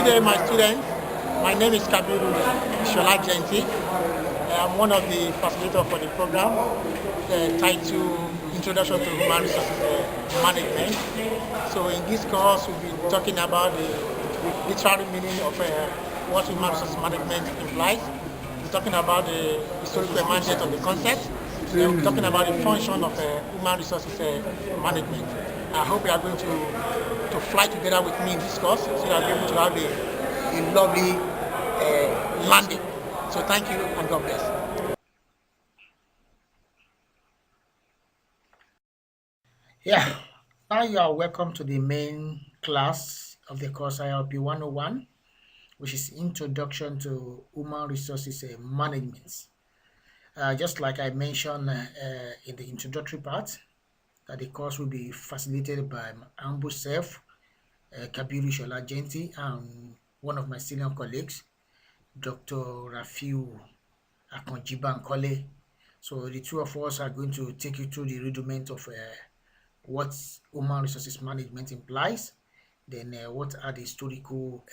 day, my students. My name is Genty. I'm one of the facilitators for the program titled Introduction to Human Resources Management. So in this course, we'll be talking about the literary meaning of what human resources management implies. We're talking about the historical emergence of the concept. We'll be talking about the function of human resources management. I hope you are going to fly together with me in this course so that we'll be able to have a lovely landing. So thank you and God bless. Yeah, now you are welcome to the main class of the course ILP 101, which is Introduction to Human Resources Management. Just like I mentioned in the introductory part, that the course will be facilitated by my humble self, Kabiru Shola Genty, and one of my senior colleagues, Dr. Rafiu Akonjibankole. So the two of us are going to take you through the rudiment of what human resources management implies, then what are the historical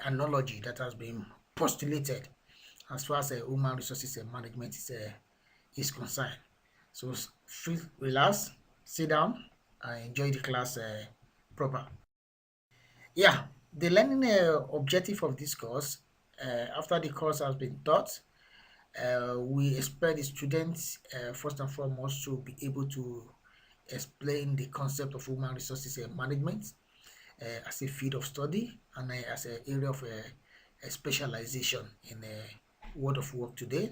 analogy that has been postulated as far as human resources management is concerned. So feel relax, sit down, and enjoy the class proper. Yeah, the learning objective of this course, after the course has been taught, we expect the students first and foremost to be able to explain the concept of human resources management as a field of study and as an area of specialization in world of work today.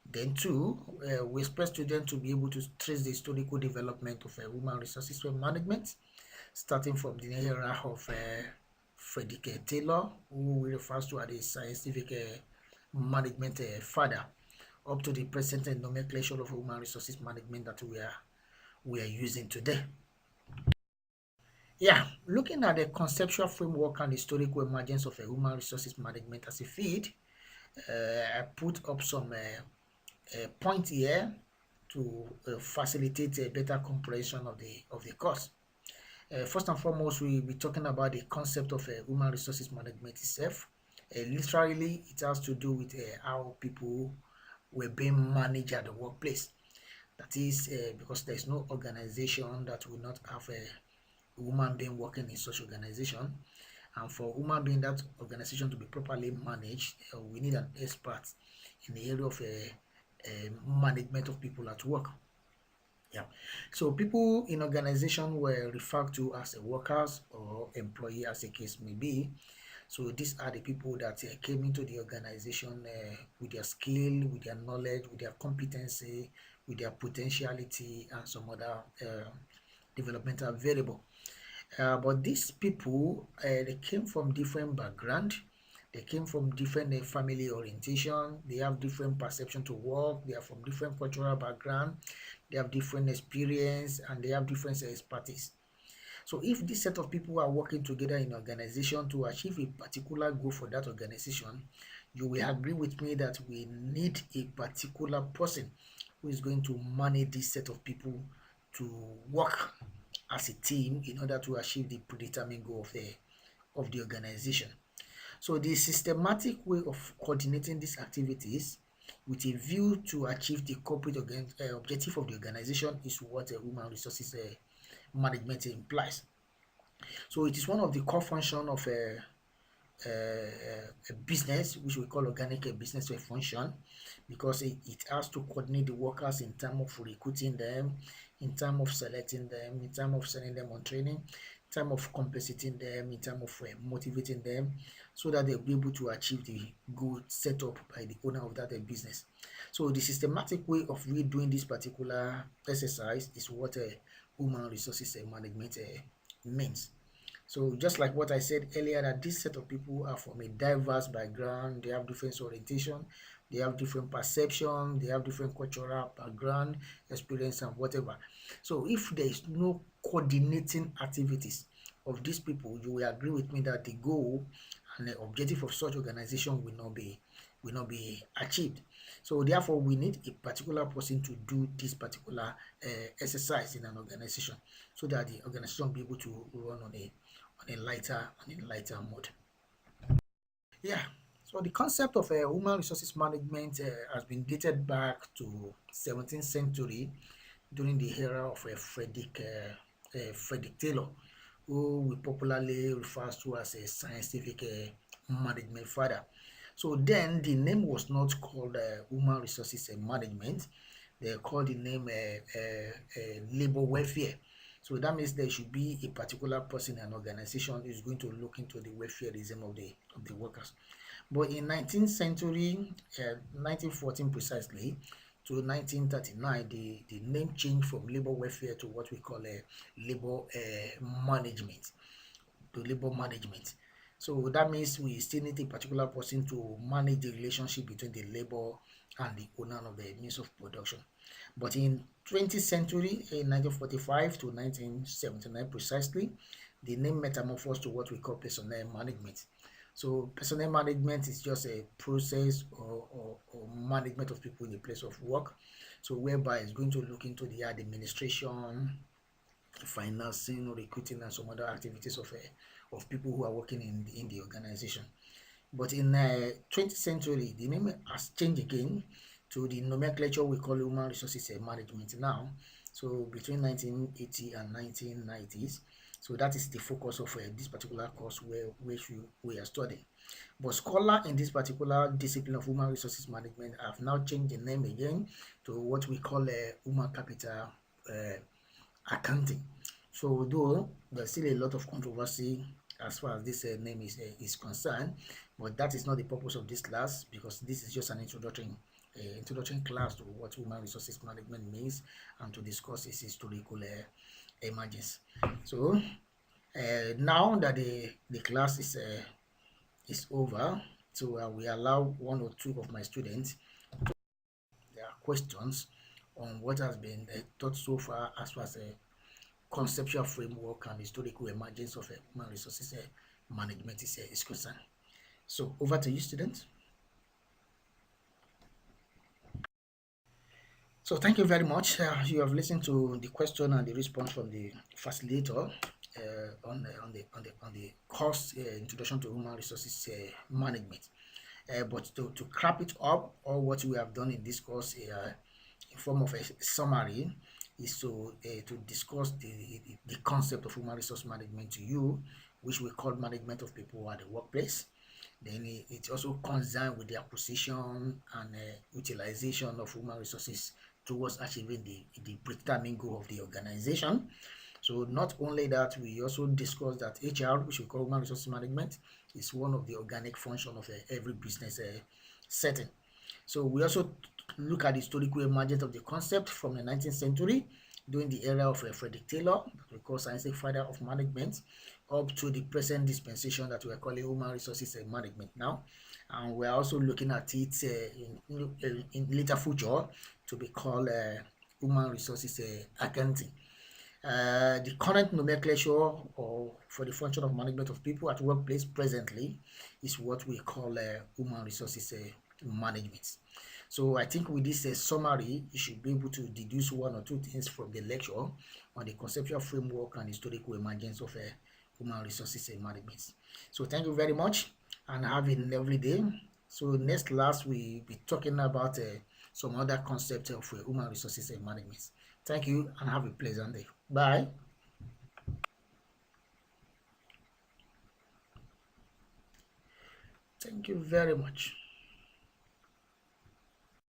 Then two, we expect students to be able to trace the historical development of human resources management, starting from the era of Frederick Taylor, who we refer to as the scientific management father, up to the present nomenclature of human resources management that we are using today. Yeah, looking at the conceptual framework and historical emergence of human resources management as a field, I put up some point here to facilitate a better comprehension of the course. First and foremost, we'll be talking about the concept of human resources management itself. Literally, it has to do with how people were being managed at the workplace. That is because there is no organization that will not have a human being working in such organization. And for human being that organization to be properly managed, we need an expert in the area of management of people at work. Yeah. So people in organization were referred to as workers or employee as the case may be. So these are the people that came into the organization with their skill, with their knowledge, with their competency, with their potentiality and some other developmental variable. But these people, they came from different background. They came from different family orientation. They have different perception to work. They are from different cultural background. They have different experience and they have different expertise. So if this set of people are working together in organization to achieve a particular goal for that organization, you will agree with me that we need a particular person who is going to manage this set of people to work as a team in order to achieve the predetermined goal of the organization. So the systematic way of coordinating these activities with a view to achieve the corporate objective of the organization is what human resources management implies. So it is one of the core functions of a business, which we call organic business function, because it has to coordinate the workers in terms of recruiting them, in terms of selecting them, in terms of sending them on training, in terms of compensating them, in terms of motivating them, so that they'll be able to achieve the goal set up by the owner of that business. So the systematic way of we doing this particular exercise is what human resources management means. So just like what I said earlier, that this set of people are from a diverse background, they have different orientation, they have different perception, they have different cultural background, experience and whatever. So if there is no coordinating activities of these people, you will agree with me that the goal and the objective of such organization will not be achieved. So therefore, we need a particular person to do this particular exercise in an organization, so that the organization will be able to run on a lighter mode. Yeah. So the concept of human resources management has been dated back to 17th century during the era of Frederick Taylor, who we popularly refer to as a scientific management father. So then the name was not called human resources management. They called the name labor welfare. So that means there should be a particular person and organization who is going to look into the welfareism of the workers. But in 19th century, 1914 precisely, to 1939, the name changed from labor welfare to what we call labor management, to labor management. So that means we still need a particular person to manage the relationship between the labor and the owner of the means of production. But in 20th century, in 1945 to 1979 precisely, the name metamorphosed to what we call personnel management. So personnel management is just a process or management of people in the place of work. So whereby it's going to look into the administration, financing, recruiting, and some other activities of people who are working in the organization. But in 20th century, the name has changed again to the nomenclature we call human resources management now. So between 1980 and 1990s. So that is the focus of this particular course which we are studying. But scholars in this particular discipline of human resources management have now changed the name again to what we call human capital accounting. So though there's still a lot of controversy as far as this name is concerned, but that is not the purpose of this class, because this is just an introduction class to what human resources management means and to discuss its historical emergence. So now that the class is over, so we allow one or two of my students to their questions on what has been taught so far as far as conceptual framework and historical emergence of human resources management is concerned. So over to you, students. So thank you very much. You have listened to the question and the response from the facilitator on the course introduction to human resources management. But to wrap it up, all what we have done in this course in form of a summary is to discuss the concept of human resource management to you, which we call management of people at the workplace. Then it also concerned with the acquisition and utilization of human resources towards achieving the predetermined goal of the organization. So not only that, we also discussed that HR, which we call human resources management, is one of the organic functions of every business setting. So we also look at the historical emergence of the concept from the 19th century during the era of Frederick Taylor, that we call scientific father of management, up to the present dispensation that we are calling human resources management now. And we are also looking at it in later future to be called human resources accounting. The current nomenclature for the function of management of people at workplace presently is what we call human resources management. So I think with this summary, you should be able to deduce one or two things from the lecture on the conceptual framework and historical emergence of human resources management. So thank you very much and have a lovely day. So next class we'll be talking about some other concepts of human resources management. Thank you and have a pleasant day. Bye. Thank you very much.